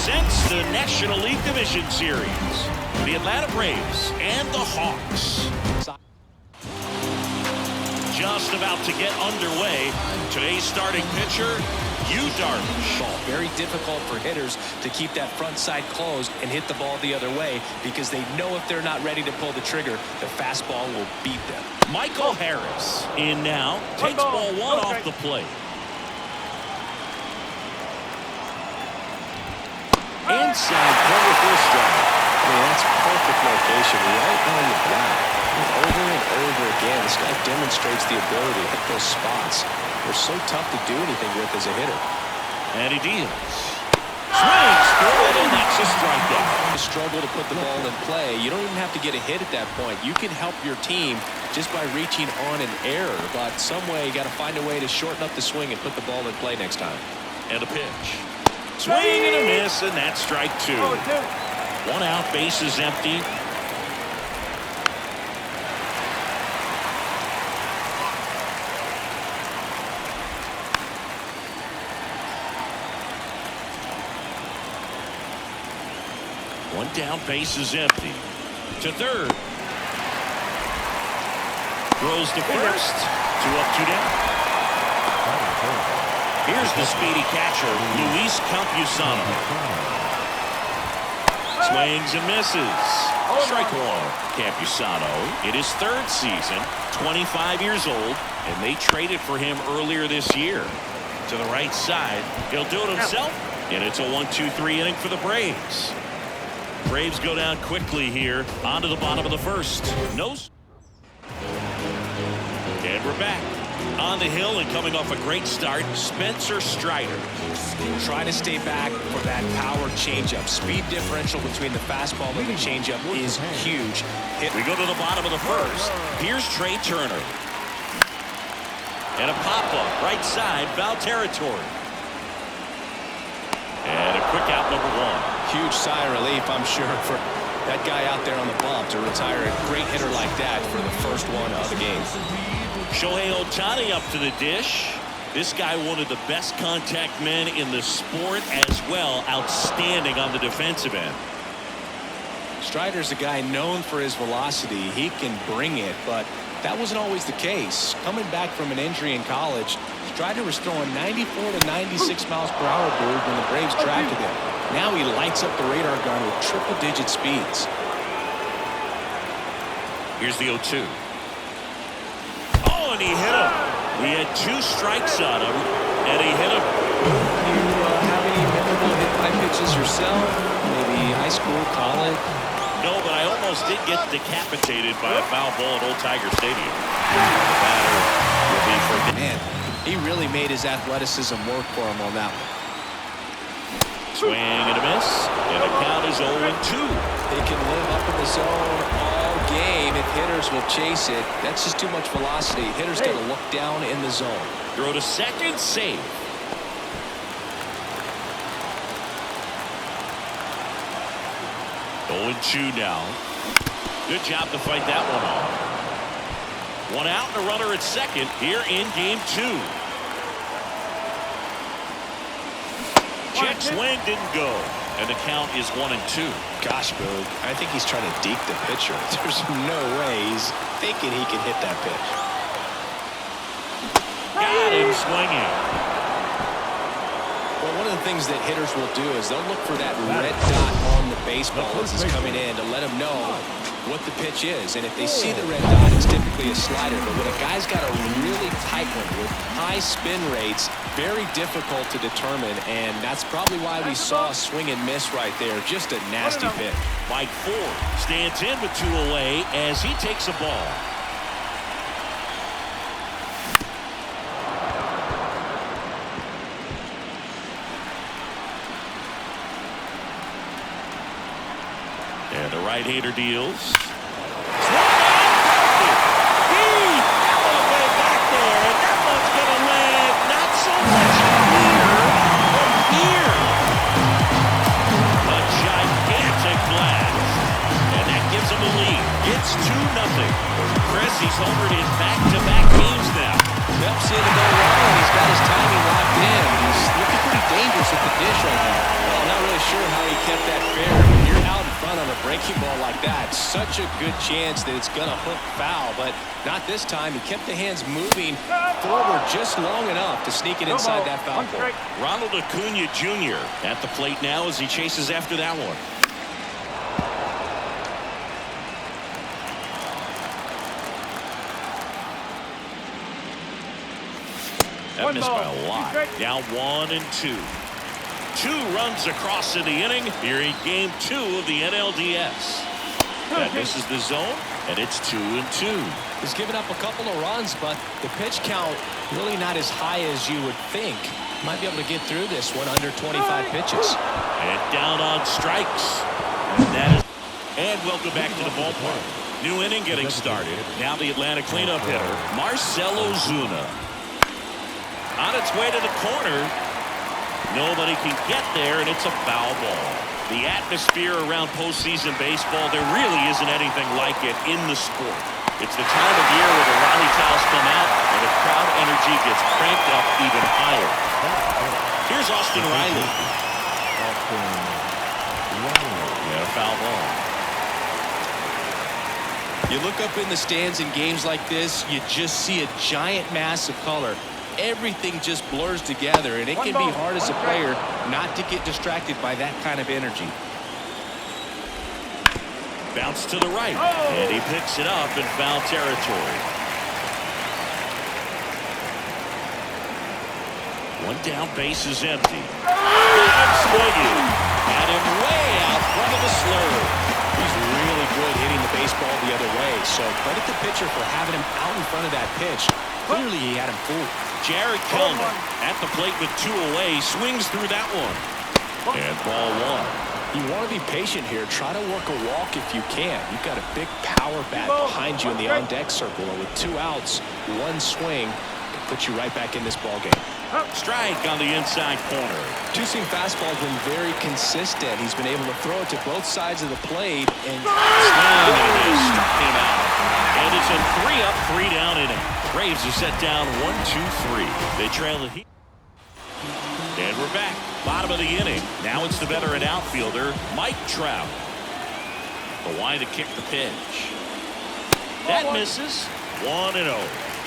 presents the National League Division Series. The Atlanta Braves and the Hawks. Just about to get underway. Today's starting pitcher, Darvish. Very difficult for hitters to keep that front side closed and hit the ball the other way because they know if they're not ready to pull the trigger, the fastball will beat them. Michael Harris in now, takes ball one off the plate. Inside cover for a strike. I mean, that's perfect location right on the ground. Over and over again, this guy demonstrates the ability to hit those spots. They're so tough to do anything with as a hitter. And he deals. Swings through it, and that's a strikeout. You struggle to put the ball in play. You don't even have to get a hit at that point. You can help your team just by reaching on an error. But some way, you got to find a way to shorten up the swing and put the ball in play next time. And a pitch. Swing and a miss, and that's strike two. One out, base is empty. One down, base is empty. To third. Throws to first. Two up, two down. Here's the speedy catcher, Luis Campusano. Swings and misses. Strike one. Campusano in his third season, 25 years old, and they traded for him earlier this year. To the right side, he'll do it himself, and it's a 1-2-3 inning for the Braves. Braves go down quickly here onto the bottom of the first. No. And we're back. On the hill and coming off a great start, Spencer Strider. Trying to stay back for that power changeup. Speed differential between the fastball and the changeup is huge. We go to the bottom of the first. Here's Trey Turner. And a pop-up right side, foul territory. And a quick out, number one. Huge sigh of relief, I'm sure, for that guy out there on the bump to retire a great hitter like that for the first one of the game. Shohei Ohtani up to the dish. This guy, one of the best contact men in the sport as well. Outstanding on the defensive end. Strider's a guy known for his velocity. He can bring it, but that wasn't always the case. Coming back from an injury in college, Strider was throwing 94 to 96 miles per hour when the Braves drafted him. Now he lights up the radar gun with triple-digit speeds. Here's the 0-2. Oh, and he hit him. We had two strikes on him, and he hit him. You have any memorable hit-by pitches yourself? Maybe high school, college? No, but I almost did get decapitated by a foul ball at Old Tiger Stadium. The batter will be for... Man, he really made his athleticism work for him on that one. Swing and a miss, and the count is 0-2. They can live up in the zone all game if hitters will chase it. That's just too much velocity. Hitters got to look down in the zone. Throw to second, safe. Oh, 0-2 now. Good job to fight that one off. One out and a runner at second here in game two. Check swing, didn't go. And the count is 1-2. Gosh, Boog, I think he's trying to deke the pitcher. There's no way he's thinking he can hit that pitch. Got him swinging. Well, one of the things that hitters will do is they'll look for that red dot on the baseball as he's coming in to let him know what the pitch is. And if they see the red dot, it's typically a slider. But when a guy's got a really tight one with high spin rates, very difficult to determine. And that's probably why we saw a swing and miss right there. Just a nasty pitch. Mike Ford stands in with two away as he takes a ball. And the right-hander deals. Swung out. Deep. That one way back there, and that one's going to land not so much here, but here. A gigantic blast. And that gives him a lead. It's 2-0. Chris, he's homered in back-to-back games now. Yep, see the go wrong. He's got his timing locked in. He's looking pretty dangerous at the dish right now. Well, I'm not really sure how kept that fair. When you're out in front on a breaking ball like that, such a good chance that it's going to hook foul, but not this time. He kept the hands moving forward just long enough to sneak it inside that foul pole. Ronald Acuna Jr. at the plate now as he chases after that one. That missed by a lot. Now 1-2. 2 runs across in the inning here in game 2 of the NLDS. That misses the zone, and it's 2-2. He's given up a couple of runs, but the pitch count really not as high as you would think. Might be able to get through this one under 25 pitches. And down on strikes. And welcome back to the ballpark. New inning getting started. Now the Atlanta cleanup hitter, Marcell Ozuna. On its way to the corner. Nobody can get there, and it's a foul ball. The atmosphere around postseason baseball, there really isn't anything like it in the sport. It's the time of year where the rally towels come out and the crowd energy gets cranked up even higher. Here's Austin Riley. Yeah, a foul ball. You look up in the stands in games like this, you just see a giant mass of color. Everything just blurs together, and it can be hard as a player not to get distracted by that kind of energy. Bounce to the right, and he picks it up in foul territory. One down, base is empty. Swinging. Had him way out front of the slurve. He's really good hitting the baseball the other way, so credit the pitcher for having him out in front of that pitch. Clearly, he had him fooled. Jared Kelman at the plate with 2 away, swings through that one. And ball 1. You want to be patient here. Try to work a walk if you can. You've got a big power bat behind you in the on-deck circle, and with 2 outs, 1 swing, it puts you right back in this ballgame. Strike on the inside corner. Two-seam fastball has been very consistent. He's been able to throw it to both sides of the plate, and swing and a miss, struck him out. And it's a 3-up, 3-down inning. Braves are set down 1-2-3. They trail the Heat. And we're back. Bottom of the inning. Now it's the veteran outfielder, Mike Trout. The line to kick the pitch. That misses. 1-0.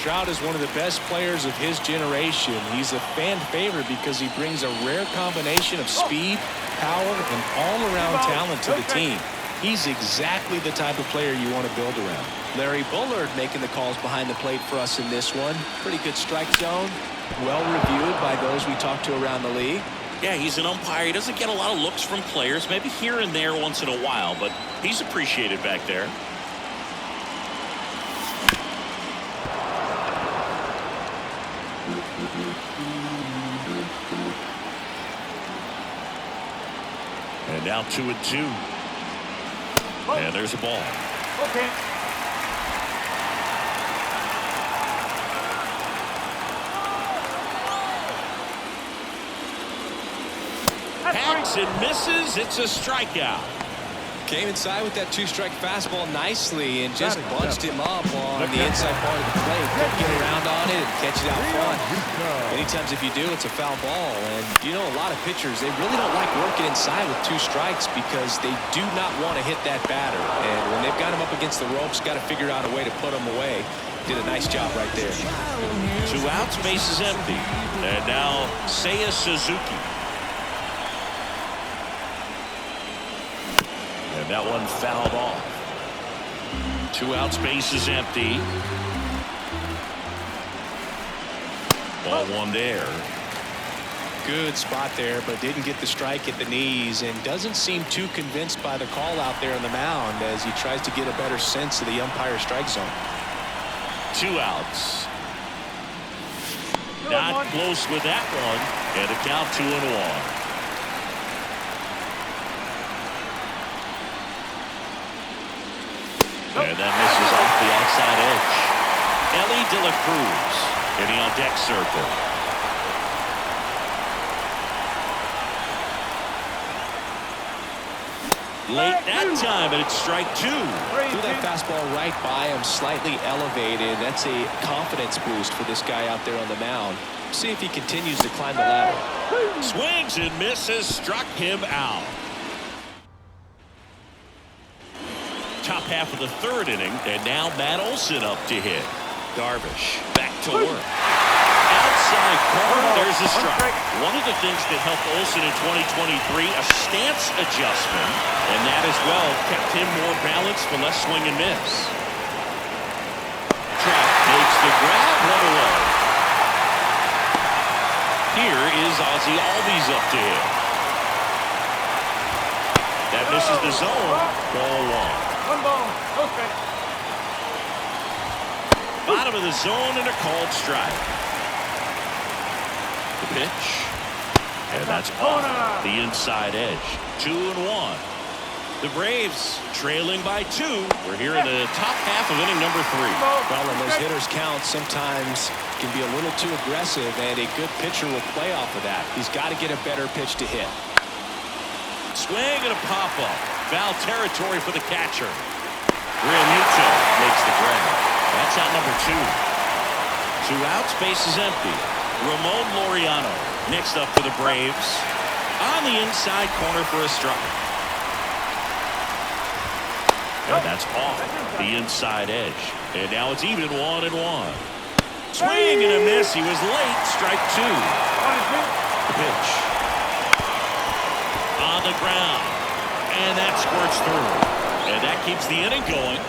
Trout is one of the best players of his generation. He's a fan favorite because he brings a rare combination of speed, power, and all-around talent to the team. He's exactly the type of player you want to build around. Larry Bullard making the calls behind the plate for us in this one. Pretty good strike zone. Well reviewed by those we talked to around the league. Yeah, he's an umpire. He doesn't get a lot of looks from players, maybe here and there once in a while, but he's appreciated back there. And now 2-2. And there's a ball. Okay. Hacks and misses. It's a strikeout. Came inside with that 2-strike fastball nicely and just bunched him up on the inside part of the plate. Couldn't get around on it and catch it out front. Many times if you do, it's a foul ball. And you know, a lot of pitchers, they really don't like working inside with 2 strikes because they do not want to hit that batter. And when they've got him up against the ropes, got to figure out a way to put him away. Did a nice job right there. 2 outs, base is empty. And now Seiya Suzuki. And that one fouled off. 2 outs, base is empty. Ball 1 there. Good spot there, but didn't get the strike at the knees and doesn't seem too convinced by the call out there on the mound as he tries to get a better sense of the umpire strike zone. 2 outs. Not close with that one. And a count 2-1. And that misses off the outside edge. Ellie De La Cruz in the on-deck circle. Late that time, and it's strike 2. Threw that fastball right by him, slightly elevated. That's a confidence boost for this guy out there on the mound. See if he continues to climb the ladder. Swings and misses, struck him out. top half of the third inning, and now Matt Olson up to hit. Darvish back to work. Outside corner, there's a strike. One of the things that helped Olson in 2023, a stance adjustment, and that as well kept him more balanced for less swing and miss. Trout makes the grab, one away. Here is Ozzie Albies up to hit. That misses the zone. Ball one. One ball. Okay. Bottom of the zone and a called strike. The pitch. And that's off the inside edge. 2-1. The Braves trailing by 2. We're here in the top half of inning number 3. Well, and those hitters count sometimes can be a little too aggressive, and a good pitcher will play off of that. He's got to get a better pitch to hit. Swing and a pop-up. Foul territory for the catcher. Realmuto makes the grab. That's out number 2. 2 outs, base is empty. Ramon Laureano next up for the Braves. On the inside corner for a strike. And that's off the inside edge. And now it's even 1-1. Swing and a miss. He was late. Strike 2. The pitch. On the ground. And that squirts through. And that keeps the inning going.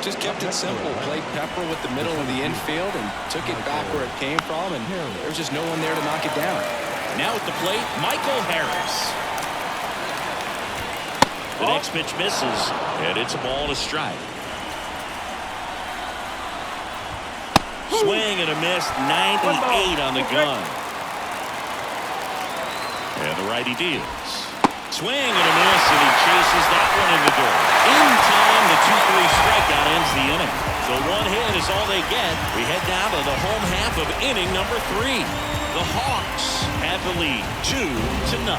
Just kept it simple. Played pepper with the middle of the infield and took it back where it came from, and there was just no one there to knock it down. Now at the plate, Michael Harris. The next pitch misses, and it's a ball and a strike. Swing and a miss, 98 on the gun. And the righty deals. Swing and a miss, and he chases that one in the door. In time, the 2-3 strikeout ends the inning. So 1 hit is all they get. We head down to the home half of inning number 3. The Hawks have the lead 2-0.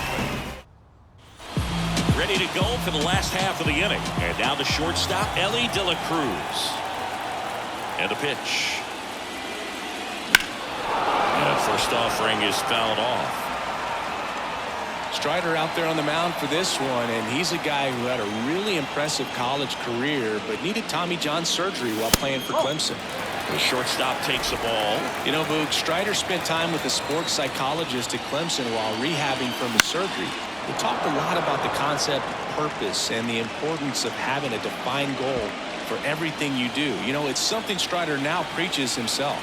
Ready to go for the last half of the inning. And now the shortstop, Ellie De La Cruz. And the pitch. And first offering is fouled off. Strider out there on the mound for this one, and he's a guy who had a really impressive college career but needed Tommy John surgery while playing for Clemson. The shortstop takes a ball. You know, Boog, Strider spent time with a sports psychologist at Clemson while rehabbing from his surgery. He talked a lot about the concept of purpose and the importance of having a defined goal for everything you do. You know, it's something Strider now preaches himself.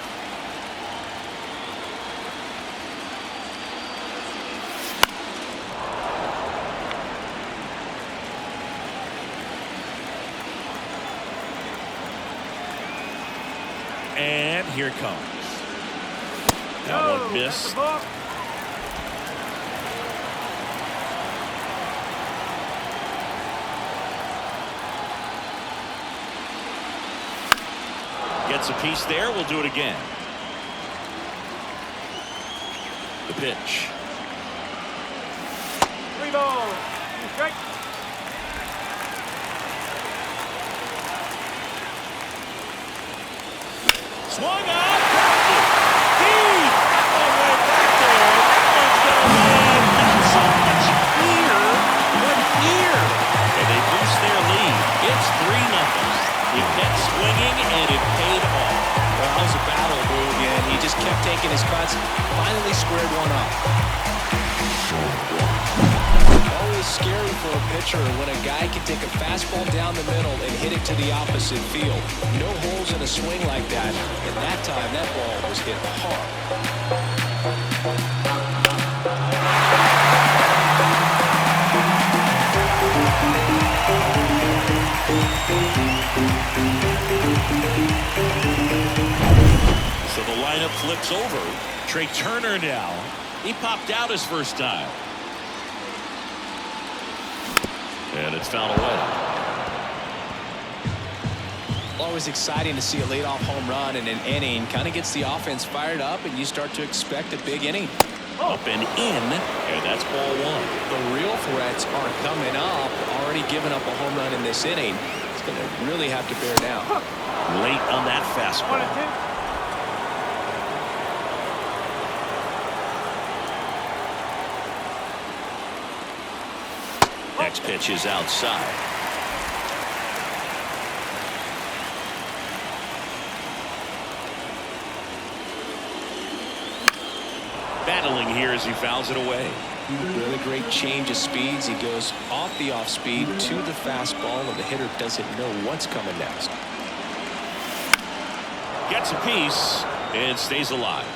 And here it comes. That one missed. Gets a piece there. We'll do it again. The pitch. 3 balls. Strike. Swung on, dropped it. Deep. All the way back there. That one's going to land not so much here, but here. And they boost their lead. It's 3-0. He kept swinging, and it paid off. Well, that was a battle, Boog, and he just kept taking his cuts. Finally squared one up. Always scary for a pitcher when a guy can take a fastball down the middle and hit it to the opposite field. No holes in a swing like that. And that time, that ball was hit hard. So the lineup flips over. Trey Turner now. He popped out his first time. And it's fouled away. Always exciting to see a leadoff home run in an inning. Kind of gets the offense fired up, and you start to expect a big inning. Up and in, and that's ball 1. The real threats are coming up. Already given up a home run in this inning. It's going to really have to bear down. Late on that fastball. 1-2. Next pitch is outside. Battling here as he fouls it away. Really great change of speeds. He goes off the off speed to the fastball, and the hitter doesn't know what's coming next. Gets a piece and stays alive.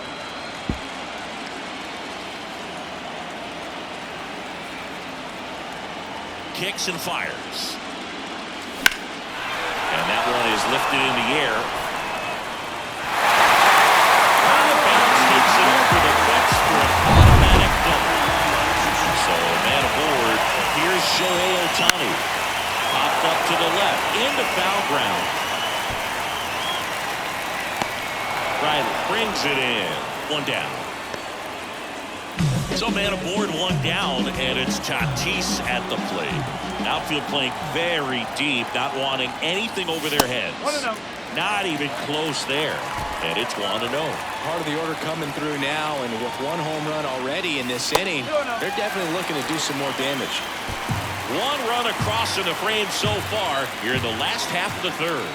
Kicks and fires. And that one is lifted in the air. On the bounce, hits it over the fence for an automatic double. So man aboard. Here's Shohei Ohtani. Popped up to the left into foul ground. Riley brings it in. One down. So man aboard, one down, and it's Tatis at the plate. Outfield playing very deep, not wanting anything over their heads. 1-0. Not even close there. And it's 1-0. Part of the order coming through now, and with one home run already in this inning, they're definitely looking to do some more damage. One run across in the frame so far here in the last half of the third.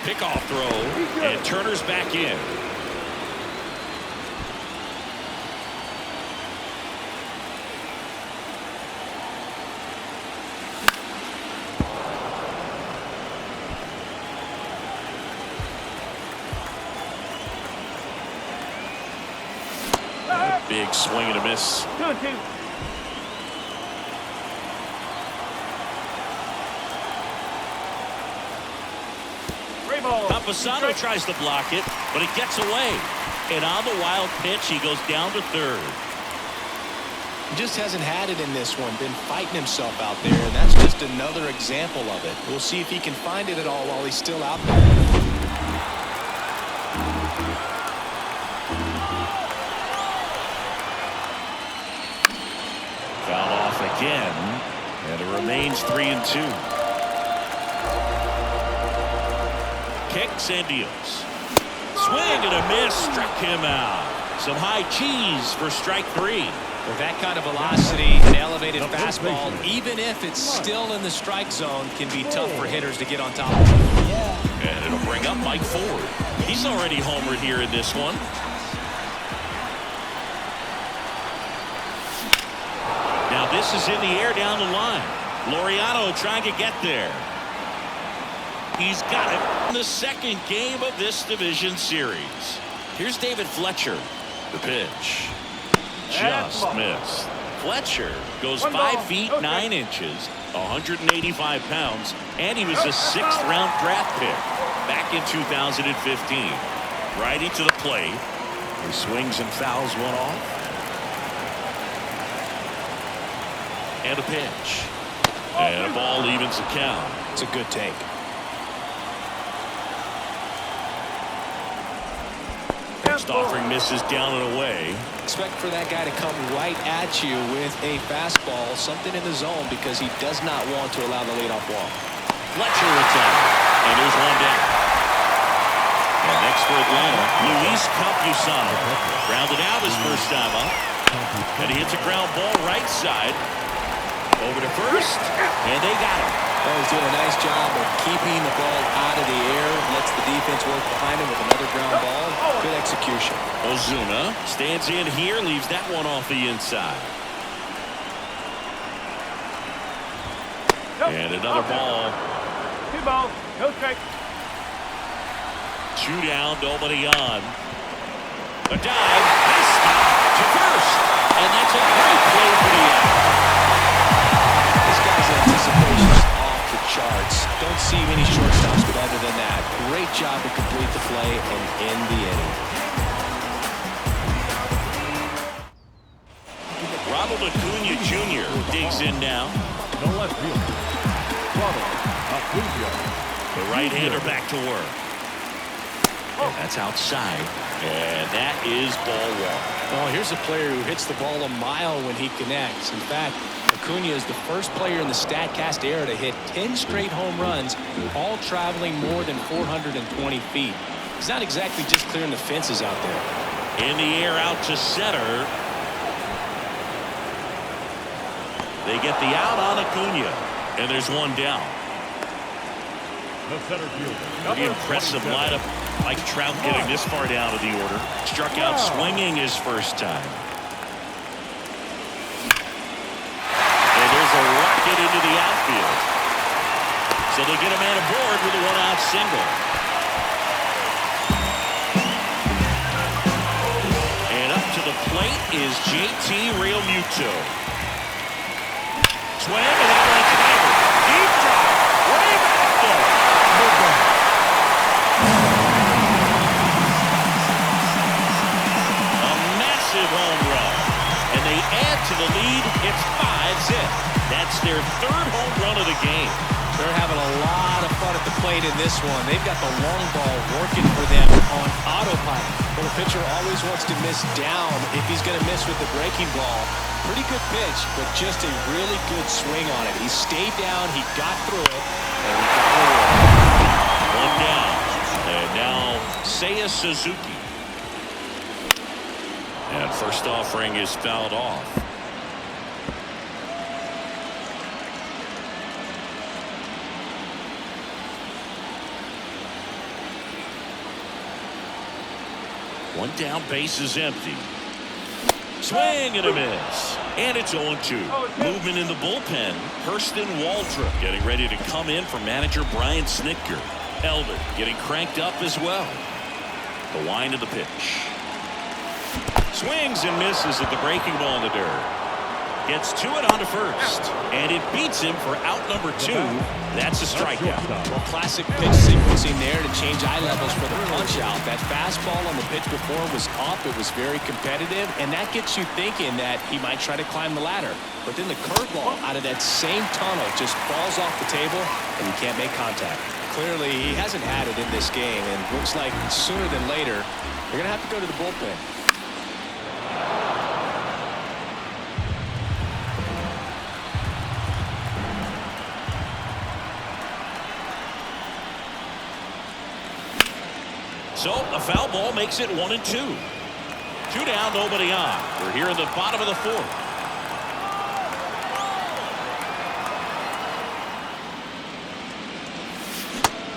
Pickoff throw, and Turner's back in. Big swing and a miss. 2-2. Campusano tries to block it, but it gets away. And on the wild pitch, he goes down to third. He just hasn't had it in this one. Been fighting himself out there, and that's just another example of it. We'll see if he can find it at all while he's still out there. Foul off again, and it remains 3-2. Kicks and deals. Swing and a miss, struck him out. Some high cheese for strike three. With that kind of velocity, an elevated fastball, even if it's still in the strike zone, can be tough for hitters to get on top of. And it'll bring up Mike Ford. He's already homered here in this one. Now this is in the air down the line. Laureano trying to get there. He's got it in the second game of this division series. Here's David Fletcher. The pitch. Just missed. Fletcher goes 5 feet 9 inches, 185 pounds, and he was a 6th-round draft pick back in 2015. Righty to the plate. He swings and fouls one off. And a pitch. And a ball evens the count. It's a good take. Next offering misses down and away. Expect for that guy to come right at you with a fastball, something in the zone, because he does not want to allow the leadoff walk. Fletcher retired, and there's one down. And next for Atlanta, Luis Campusano grounded out his first time up, and he hits a ground ball right side over to first, and they got him. Well, he's doing a nice job of keeping the ball out of the air, lets the defense work behind him with another ground ball. Good execution. Ozuna stands in here, leaves that one off the inside. And another ball. 2 balls, no strike. 2 down, nobody on. A dive, nice stop to first, and that's a great play for the out. This guy's anticipation is off the charts. Don't see many shortstops, but other than that, great job to complete the play and end the inning. Ronald Acuna Jr. digs in now. No left field. Ronald Acuna. The right-hander back to work. And that's outside, and that is ball one. Well, here's a player who hits the ball a mile when he connects. In fact, Acuna is the first player in the StatCast era to hit 10 straight home runs, all traveling more than 420 feet. He's not exactly just clearing the fences out there. In the air out to center. They get the out on Acuna, and there's one down. The center fielder. Pretty impressive lineup. Mike Trout getting this far down to the order. Struck out swinging his first time. And there's a rocket into the outfield. So they get a man aboard with a one-out single. And up to the plate is JT Realmuto. Swing, and that one's hammered. Deep drive. Way back there. A massive home run. And they add to the lead. It's 5-zip. That's their third home run of the game. They're having a lot of fun at the plate in this one. They've got the long ball working for them on autopilot. But the pitcher always wants to miss down if he's going to miss with the breaking ball. Pretty good pitch, but just a really good swing on it. He stayed down, he got through it, and he got through it. One down. And now Seiya Suzuki. And first offering is fouled off. One down, base is empty. Swing and a miss. And it's 0-2. Movement in the bullpen. Hurston Waldrop getting ready to come in for manager Brian Snitker. Elder getting cranked up as well. The wind of the pitch. Swings and misses at the breaking ball in the dirt. Gets to it on to first. And it beats him for out number 2. That's a strikeout. Well, classic pitch sequencing there to change eye levels for the punch out. That fastball on the pitch before was up. It was very competitive. And that gets you thinking that he might try to climb the ladder. But then the curveball out of that same tunnel just falls off the table and you can't make contact. Clearly, he hasn't had it in this game. And looks like sooner than later, they're going to have to go to the bullpen. So a foul ball makes it 1-2. 2 down, nobody on. We're here in the bottom of the 4th.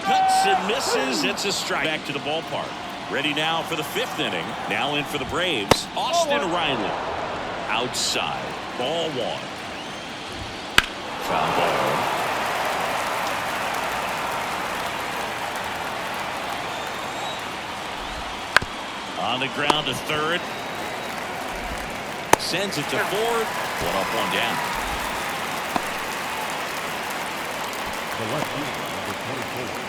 Cuts and misses. It's a strike. Back to the ballpark. Ready now for the 5th inning. Now in for the Braves. Austin Riley. Outside. Ball 1. Foul ball. On the ground to third. Sends it to fourth. 1 up, 1 down. The left fielder, number 24.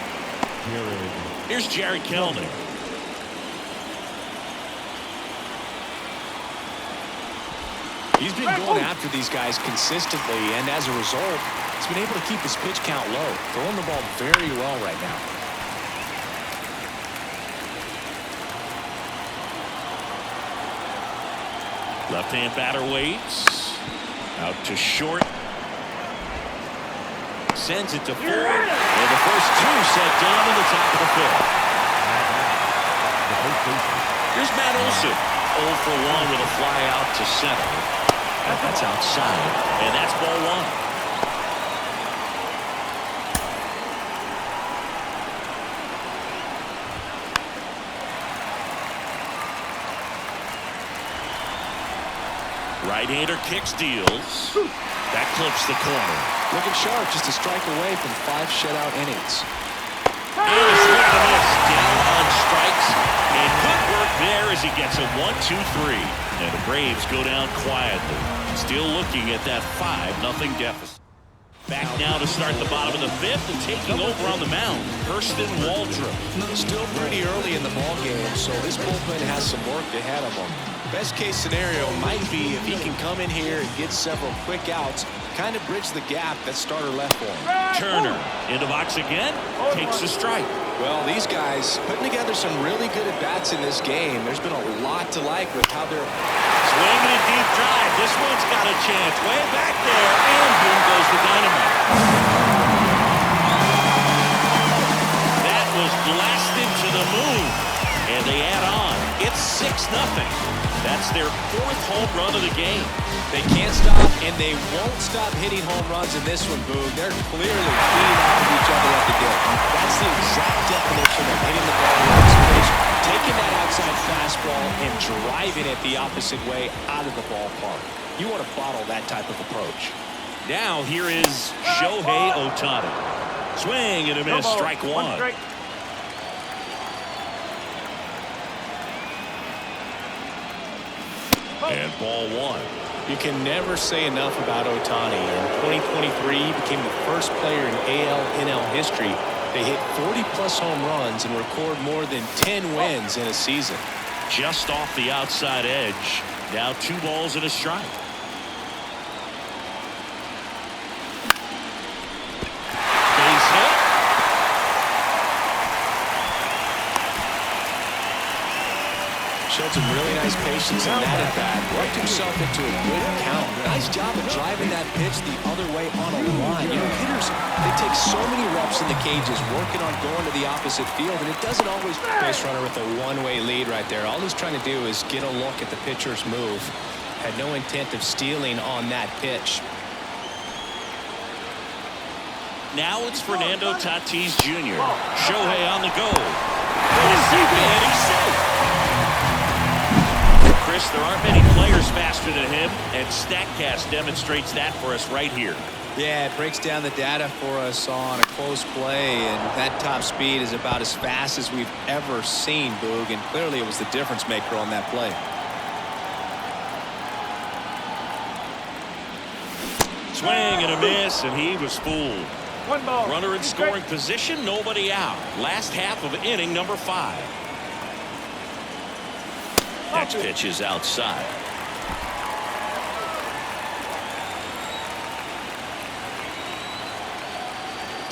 Jared. Here's Jared Kelnick. He's been going after these guys consistently, and as a result, he's been able to keep his pitch count low. Throwing the ball very well right now. Left-hand batter waits. Out to short. Sends it to fourth. And the first 2 set down in the top of the 5th. Here's Matt Olson. 0 for 1 with a fly out to center. That's outside. And that's ball 1. Right-hander kicks, deals. That clips the corner. Looking sharp, just a strike away from 5 shutout innings. And a swing and a miss. Down on strikes. And good work there as he gets a 1-2-3. And the Braves go down quietly. Still looking at that 5-0 deficit. Back now to start the bottom of the 5th and taking over on the mound. Hurston Waldrop. Still pretty early in the ballgame, so this bullpen has some work ahead of them. Best case scenario might be if he can come in here and get several quick outs, kind of bridge the gap that starter left for him. Turner into box again, takes a strike. Well, these guys putting together some really good at-bats in this game. There's been a lot to like with how they're... Swinging a deep drive. This one's got a chance. Way back there, and boom goes the dynamite. That was blasted to the moon. and they add on. It's 6-0. That's their 4th home run of the game. They can't stop, and they won't stop hitting home runs in this one, Boog. They're clearly feeding off of each other at the dip. That's the exact definition of hitting the ball in space, taking that outside fastball and driving it the opposite way out of the ballpark. You want to bottle that type of approach. Now here is Shohei Ohtani. Swing and a miss, strike one. And ball one. You can never say enough about Ohtani. In 2023, he became the first player in AL/NL history to hit 40-plus home runs and record more than 10 wins in a season. Just off the outside edge. Now 2 balls and a strike. Base hit. Showed some really nice patience in that at bat. Worked himself into a good count. Nice job of driving that pitch the other way on a line. You know, hitters, they take so many reps in the cages working on going to the opposite field, and it doesn't always... Base runner with a one-way lead right there. All he's trying to do is get a look at the pitcher's move. Had no intent of stealing on that pitch. Now it's Fernando Tatis Jr. Shohei on the go. And he's safe. Chris, there aren't many players faster than him, and StatCast demonstrates that for us right here. Yeah, it breaks down the data for us on a close play, and that top speed is about as fast as we've ever seen, Boog, and clearly it was the difference maker on that play. Swing and a miss, and he was fooled. 1 ball. Runner in scoring position, nobody out. Last half of inning number 5. Next pitch is outside.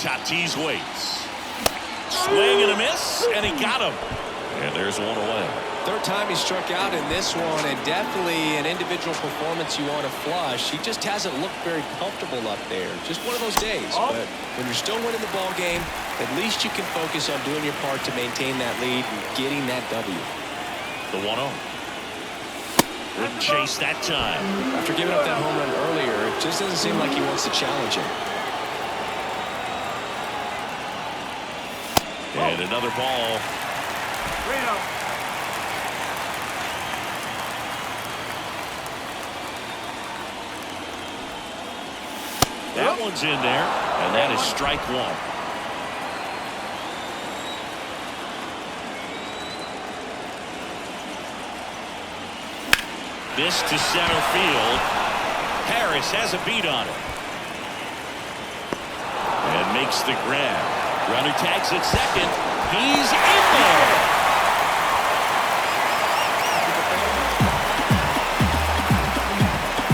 Tatis waits. Swing and a miss, and he got him. And there's one away. Third time he struck out in this one, and definitely an individual performance you want to flush. He just hasn't looked very comfortable up there. Just one of those days. But when you're still winning the ball game, at least you can focus on doing your part to maintain that lead and getting that W. The 1-0. Wouldn't chase that time. After giving up that home run earlier, it just doesn't seem like he wants to challenge him. And another ball. That one's in there, and that is strike one. This to center field. Harris has a beat on it. And makes the grab. Runner tags at second. He's in there.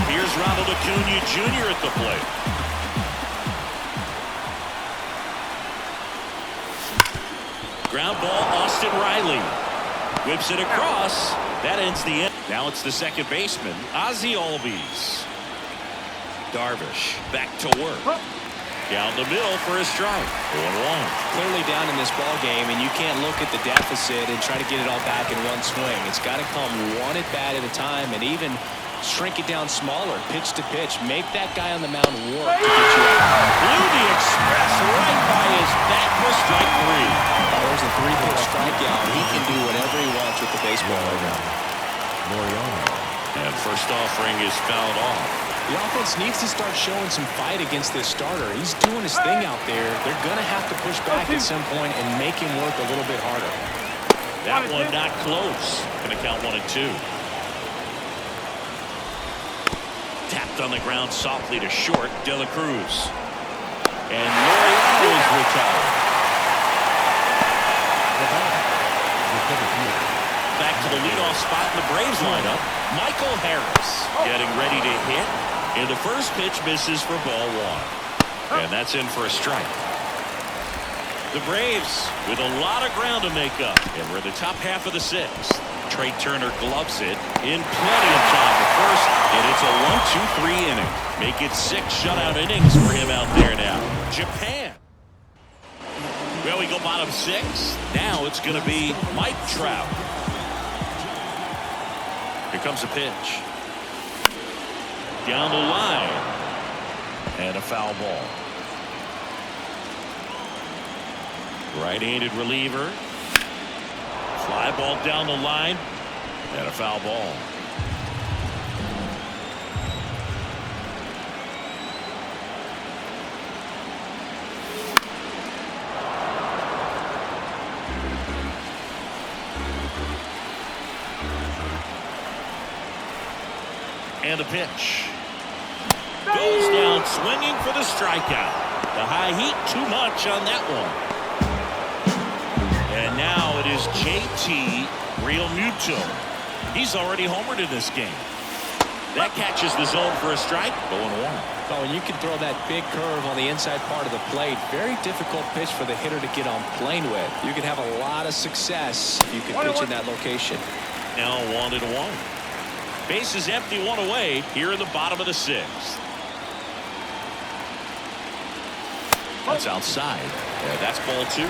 Here's Ronald Acuna Jr. at the plate. Ground ball, Austin Riley. Whips it across. That ends the end. Now it's the second baseman, Ozzie Albies. Darvish back to work. Down the middle for a strike. 1-1. Clearly down in this ball game, and you can't look at the deficit and try to get it all back in one swing. It's got to come one at bat at a time, and even shrink it down smaller, pitch to pitch. Make that guy on the mound work to get you out. Blew the express right by his back for strike 3. There's a 3-pitch strikeout. He can do whatever he wants with the baseball right now. And first offering is fouled off. The offense needs to start showing some fight against this starter. He's doing his thing out there. They're going to have to push back at some point and make him work a little bit harder. That one not close. Going to count 1 and 2. Tapped on the ground softly to short, De La Cruz. And Laureano is retired. Back to the leadoff spot in the Braves lineup. Michael Harris getting ready to hit. And the first pitch misses for ball 1. And that's in for a strike. The Braves with a lot of ground to make up. And we're in the top half of the 6th. Trey Turner gloves it in plenty of time at first. And it's a 1-2-3 inning. Make it 6 shutout innings for him out there now. Japan. Well, we go bottom 6. Now it's going to be Mike Trout. Here comes a pitch. Down the line. And a foul ball. Right-handed reliever. Fly ball down the line. And a foul ball. And a pitch. Goes down swinging for the strikeout. The high heat too much on that one. And now it is JT Realmuto. He's already homered in this game. That catches the zone for a strike. 0-1. Oh, and you can throw that big curve on the inside part of the plate. Very difficult pitch for the hitter to get on plane with. You can have a lot of success if you can pitch in that location. Now 1-1. Base is empty, 1 away here in the bottom of the 6th. That's outside. Yeah, that's ball 2.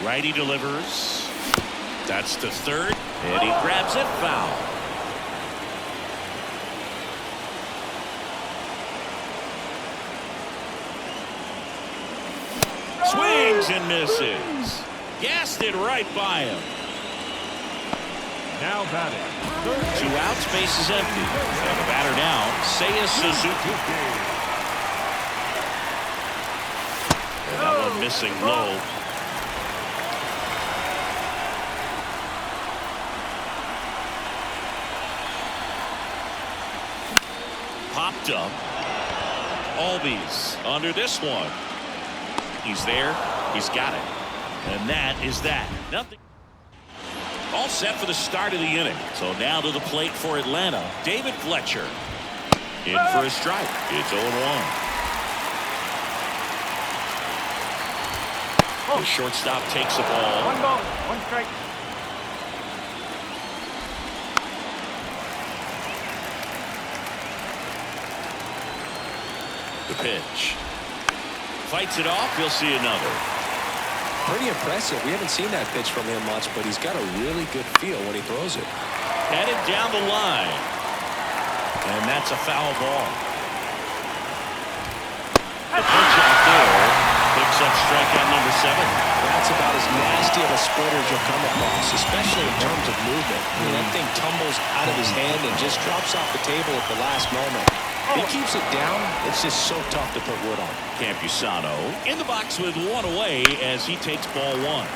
Righty delivers. That's to third. And he grabs it foul. Swings and misses. Gassed it right by him. Now batting. 2 outs, base is empty. And the batter now, Seiya Suzuki. And that one missing low. Popped up. Albies under this one. He's there. He's got it. And that is that. Nothing. All set for the start of the inning. So now to the plate for Atlanta. David Fletcher. In for a strike. It's 0-1. The shortstop takes the ball. 1 ball, 1 strike. The pitch. Fights it off. We'll see another. Pretty impressive. We haven't seen that pitch from him much, but he's got a really good feel when he throws it. Headed down the line. And that's a foul ball. The pitch out there picks up strikeout number 7. That's about as nasty of a splitter as you'll come across, especially in terms of movement. That thing tumbles out of his hand and just drops off the table at the last moment. If he keeps it down, it's just so tough to put wood on. Campusano in the box with 1 away as he takes ball 1.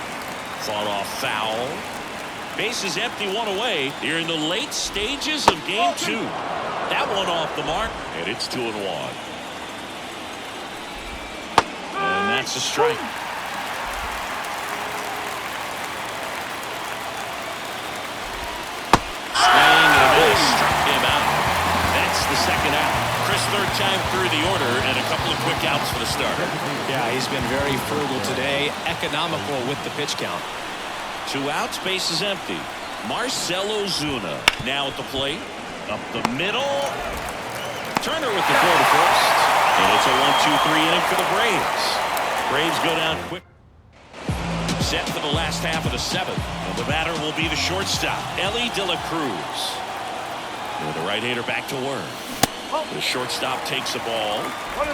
Fought off foul. Base is empty, 1 away here in the late stages of game 2. That one off the mark, and it's 2-1. And that's a strike. Swing and a miss. Struck him out. That's the second out. Chris, third time through the order, and a couple of quick outs for the starter. Yeah, he's been very frugal today. Economical with the pitch count. 2 outs, base is empty. Marcell Ozuna now at the plate. Up the middle. Turner with the throw to first. And it's a 1-2-3 inning for the Braves. Braves go down quick. Set for the last half of the 7th. And the batter will be the shortstop, Elly De La Cruz. And the right-hander back to work. The shortstop takes the ball. 1-0.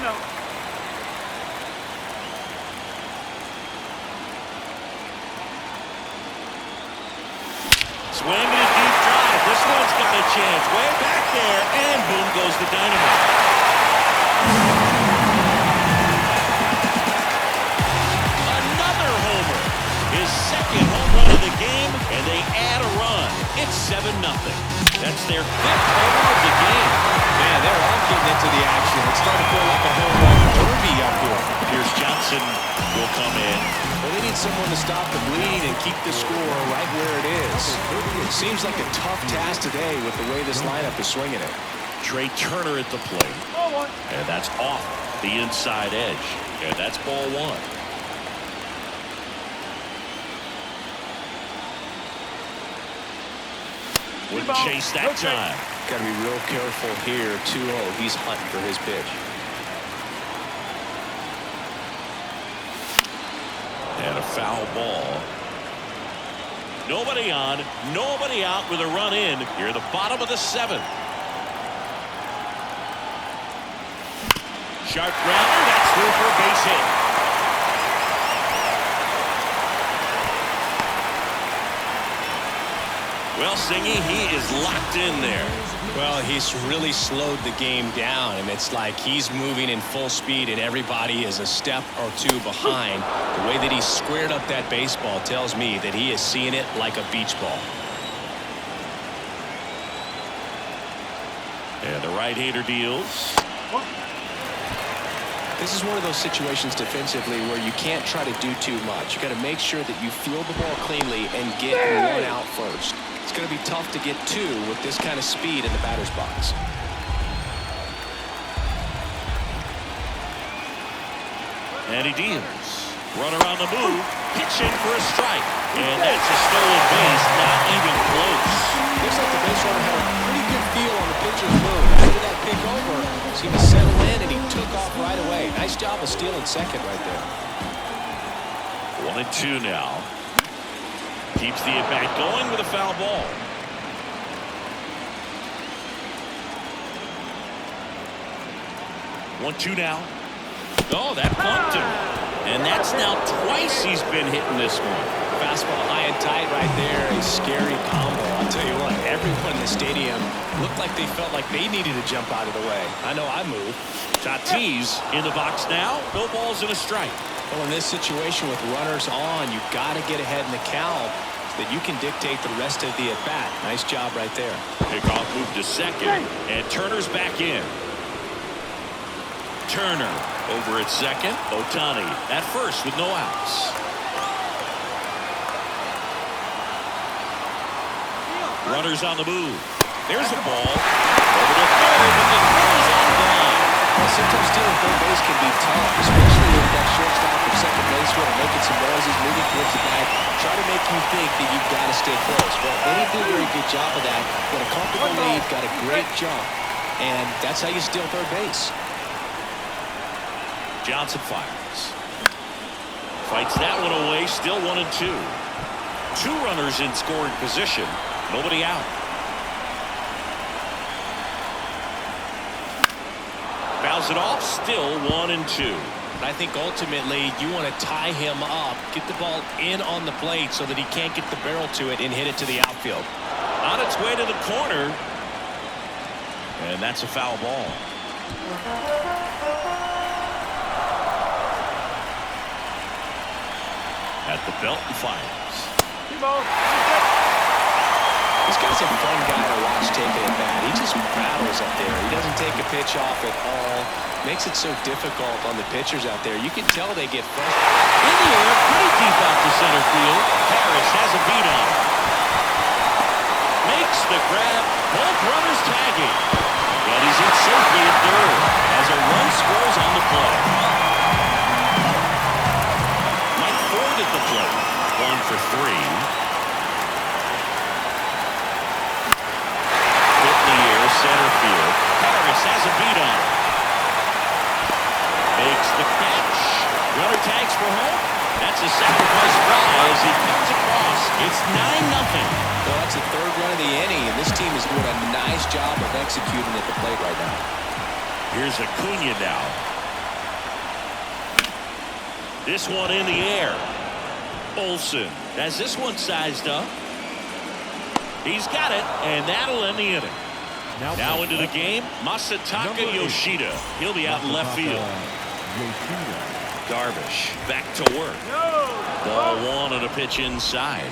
Swing and a deep drive. This one's got a chance. Way back there. And boom goes the dynamite. Another homer. His second home run of the game. And they add a run. It's 7-0. That's their 5th homer of the game. Man, they're all getting into the action. It's starting to feel like a home run derby up here. Pierce Johnson will come in. Well, they need someone to stop the bleed and keep the score right where it is. It seems like a tough task today with the way this lineup is swinging it. Trey Turner at the plate. Ball 1. And that's off the inside edge. And that's ball 1. Wouldn't chase that time. Got to be real careful here. 2-0. He's hunting for his pitch. And a foul ball. Nobody on, nobody out with a run in. Here at the bottom of the 7th. Sharp grounder. That's through for a base hit. Well, Singy, he is locked in there. Well, he's really slowed the game down, and it's like he's moving in full speed, and everybody is a step or two behind. The way that he squared up that baseball tells me that he is seeing it like a beach ball. And the right-hander deals. This is one of those situations defensively where you can't try to do too much. You got to make sure that you field the ball cleanly and get one out first. It's going to be tough to get 2 with this kind of speed in the batter's box. And he deals. Runner on the move. Pitching for a strike. And that's a stolen base. Not even close. Looks like the base runner had a pretty good feel on the pitcher's move. After that pick over, seemed to settle in, and he took off right away. Nice job of stealing second right there. 1-2 now. Keeps the at-bat going with a foul ball. 1-2 now. Oh, that bumped him. And that's now twice he's been hitting this one. Fastball high and tight right there. A scary combo. I'll tell you what, everyone in the stadium looked like they felt like they needed to jump out of the way. I know I moved. Tatis in the box now. No balls and a strike. Well, in this situation with runners on, you've got to get ahead in the count so that you can dictate the rest of the at-bat. Nice job right there. Pickoff move to second, and Turner's back in. Turner over at second. Ohtani at first with no outs. Runners on the move. There's a ball. Over to third, and the throw is on the line. Well, sometimes stealing third base can be tough, especially with that shortstop or second baseman making some noises, moving towards the bag, try to make you think that you've got to stay close. Well, they didn't do a very good job of that. Got a comfortable lead, got a great jump, and that's how you steal third base. Johnson fires. Fights that one away. Still 1-2. 2 runners in scoring position. Nobody out. Fouls it off. Still 1-2. I think ultimately you want to tie him up, get the ball in on the plate so that he can't get the barrel to it and hit it to the outfield. On its way to the corner. And that's a foul ball. At the belt and fires. This guy's a fun guy to watch taking it back. He just rattles up there. He doesn't take a pitch off at all. Makes it so difficult on the pitchers out there. You can tell they get frustrated. In the air, pretty deep out to center field. Harris has a beat on him. Makes the grab. Both runners tagging. And he's in safely at third as a run scores on the play. Mike Ford at the plate. 1 for 3. Center field. Harris has a beat on him. Makes the catch. Runner tags for home. That's a sacrifice fly as he comes across. It's 9-0. Well, that's the 3rd run of the inning, and this team is doing a nice job of executing at the plate right now. Here's Acuna now. This one in the air. Olsen has this one sized up. He's got it, and that'll end the inning. Now into the game, Masataka Yoshida. He'll be out in left field. Darvish back to work. Ball 1 on a pitch inside.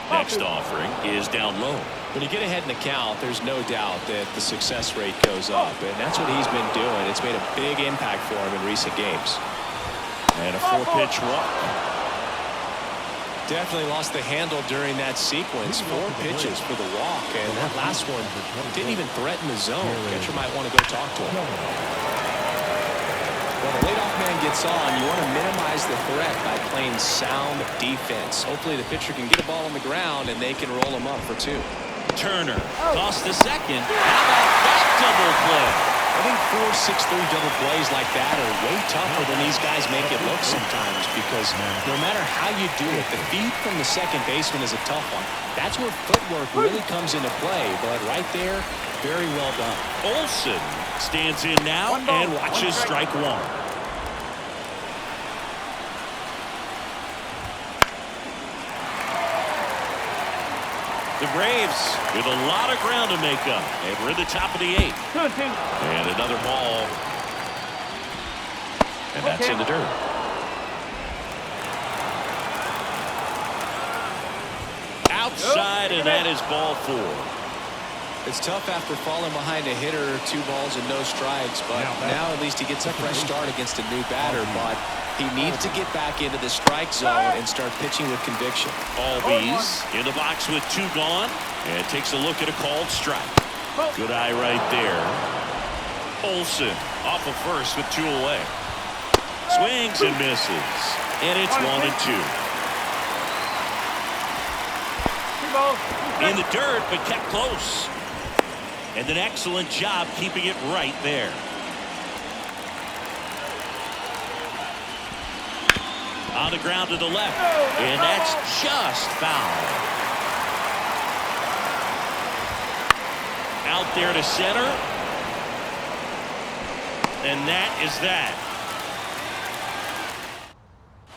Next offering is down low. When you get ahead in the count, there's no doubt that the success rate goes up, and that's what he's been doing. It's made a big impact for him in recent games. And a 4-pitch walk. Definitely lost the handle during that sequence. 4 pitches for the walk, and that last one didn't even threaten the zone. Catcher might want to go talk to him. When the leadoff man gets on, you want to minimize the threat by playing sound defense. Hopefully the pitcher can get a ball on the ground and they can roll him up for 2. Turner tossed to second. How about that double play? I think 4-6-3 double plays like that are way tougher than these guys make it look sometimes, because no matter how you do it, the feed from the second baseman is a tough one. That's where footwork really comes into play, but right there, very well done. Olsen stands in now and watches strike 1. The Braves with a lot of ground to make up, and we're in the top of the 8th. And another ball. And that's in the dirt. Outside, and that is ball 4. It's tough after falling behind a hitter, 2 balls and no strikes, but now at least he gets a fresh start against a new batter, but he needs to get back into the strike zone and start pitching with conviction. Albies in the box with 2 gone, and takes a look at a called strike. Good eye right there. Olsen off of first with 2 away. Swings and misses, and it's 1-2. In the dirt, but kept close. And an excellent job keeping it right there. On the ground to the left, and that's just foul. Out there to center, and that is that.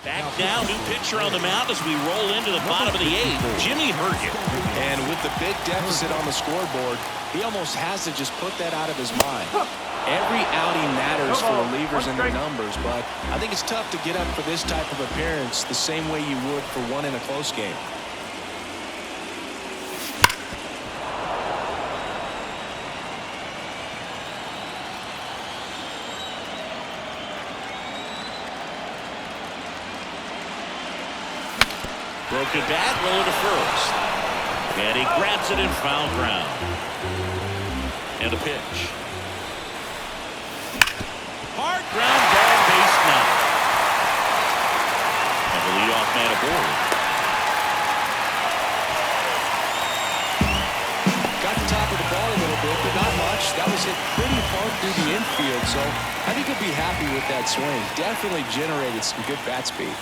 Back now, new pitcher on the mound as we roll into the bottom of the 8th, Jimmy Herget. And with the big deficit on the scoreboard, he almost has to just put that out of his mind. Every outing matters for relievers and their numbers, but I think it's tough to get up for this type of appearance the same way you would for one in a close game. Broken bat, roll to first. And he grabs it in foul ground. And a pitch. Hard ground ball, base now. And the leadoff man aboard. Got the top of the ball a little bit, but not much. That was hit pretty hard through the infield, so I think he'll be happy with that swing. Definitely generated some good bat speed.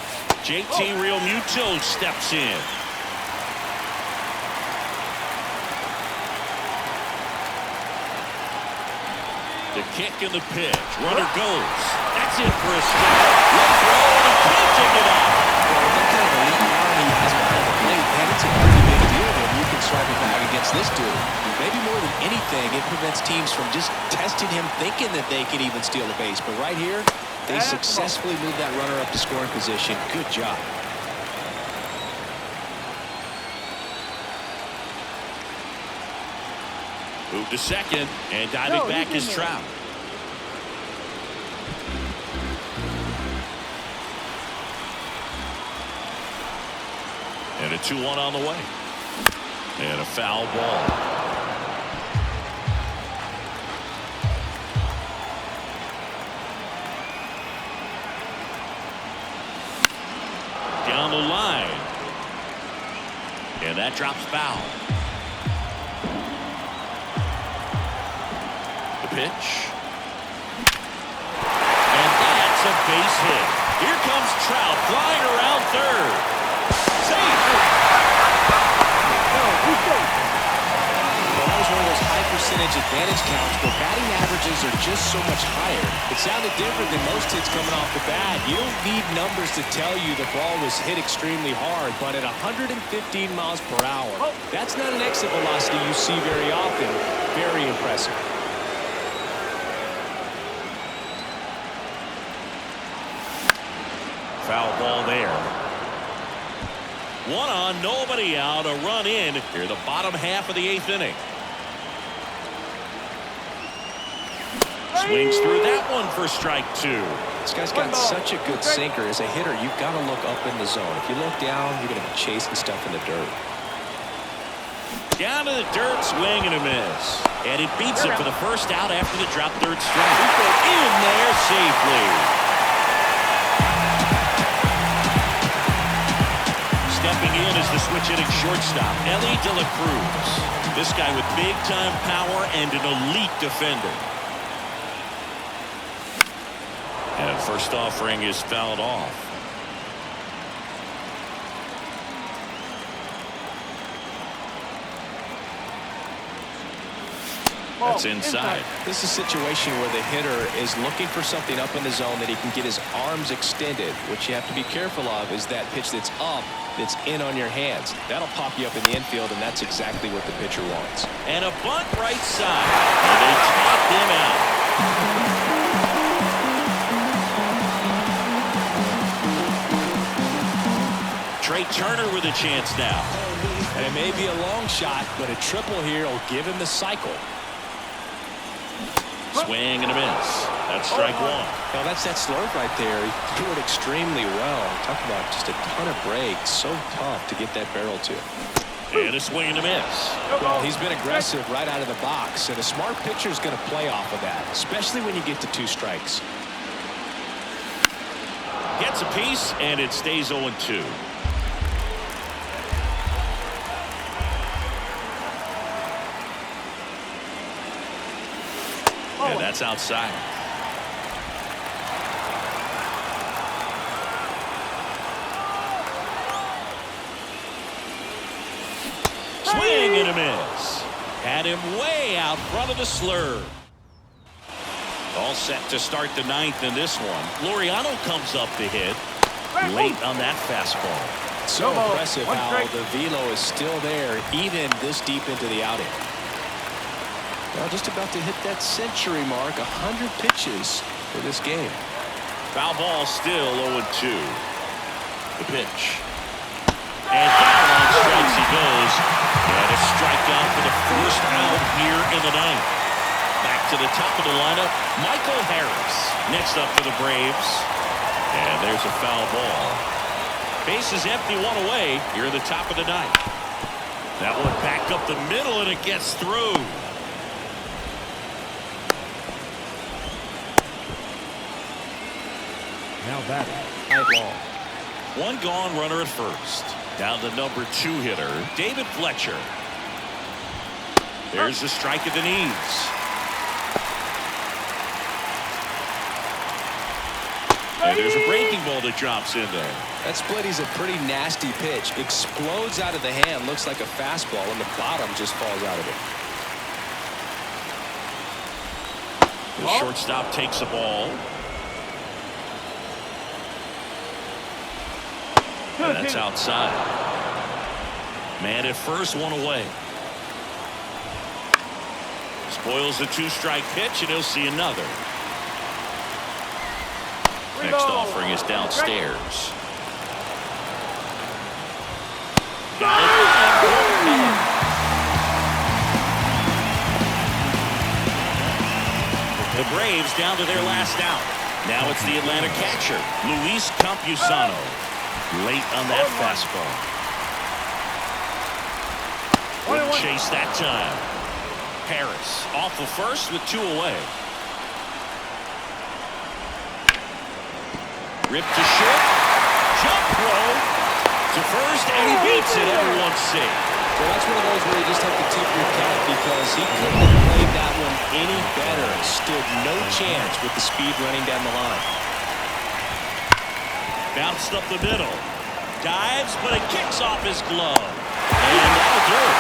JT Realmuto steps in. The kick and the pitch. Runner goes. That's it for a strike. Low throw, and he can't take it out. Well, that kind of elite power he has behind the plate, and it's a pretty big deal when you can strike it back against this dude. Maybe more than anything, it prevents teams from just testing him, thinking that they can even steal a base. But right here, they successfully moved that runner up to scoring position. Good job. Move to second, and diving back is Trout. And a 2-1 on the way. And a foul ball. Down the line. And that drops foul. Pitch. And that's a base hit. Here comes Trout flying around third. Safe. Well, that was one of those high percentage advantage counts where batting averages are just so much higher. It sounded different than most hits coming off the bat. You don't need numbers to tell you the ball was hit extremely hard, but at 115 miles per hour, that's not an exit velocity you see very often. Very impressive. Foul ball there. 1 on, nobody out, a run in here, the bottom half of the 8th inning. Swings through that one for strike 2. This guy's got such a good sinker. As a hitter, you've got to look up in the zone. If you look down, you're going to be chasing stuff in the dirt. Down to the dirt, swing and a miss. And it beats it for the first out after the drop third strike. In there safely. Stepping in is the switch hitting shortstop, Ellie De La Cruz. This guy with big-time power and an elite defender. And first offering is fouled off. That's inside. This is a situation where the hitter is looking for something up in the zone that he can get his arms extended. What you have to be careful of is that pitch that's up, that's in on your hands. That'll pop you up in the infield, and that's exactly what the pitcher wants. And a bunt right side. And they tap him out. Trey Turner with a chance now. And it may be a long shot, but a triple here will give him the cycle. Swing and a miss. That's strike one. Now that's that slurve right there. He threw it extremely well. Talk about just a ton of breaks. So tough to get that barrel to. And a swing and a miss. Well, he's been aggressive right out of the box, and a smart pitcher is going to play off of that, especially when you get to 2 strikes. Gets a piece, and it stays 0-2. And that's outside. Swing and a miss. Had him way out front of the slurve. All set to start the 9th in this one. Laureano comes up to hit. Late on that fastball. So impressive how the velo is still there even this deep into the outing. Well, just about to hit that century mark, 100 pitches for this game. Foul ball still 0-2. The pitch. And down on strikes he goes. And a strikeout for the first out here in the 9th. Back to the top of the lineup, Michael Harris. Next up for the Braves. And there's a foul ball. Base is empty, 1 away here in the top of the 9th. That one back up the middle, and it gets through. Now batting. Ball. 1 gone, runner at first. Down the number 2 hitter, David Fletcher. There's the strike at the knees. And there's a breaking ball that drops in there. That split is a pretty nasty pitch. Explodes out of the hand, looks like a fastball, and the bottom just falls out of it. The shortstop takes the ball. And that's outside. Man at first, 1 away. Spoils the 2-strike pitch, and he'll see another. Next offering is downstairs. Got it. The Braves down to their last out. Now it's the Atlanta catcher, Luis Campusano. Late on that fastball. Wouldn't chase that time. Harris off the first with 2 away. Ripped to short. Jump throw to first, and he beats it. Everyone's safe. Well, that's one of those where you just have to tip your cap because he couldn't have played that one any better. Stood no chance with the speed running down the line. Bounced up the middle. Dives, but it kicks off his glove. And that'll do it.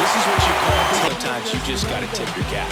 This is what you call sometimes you just got to tip your cap.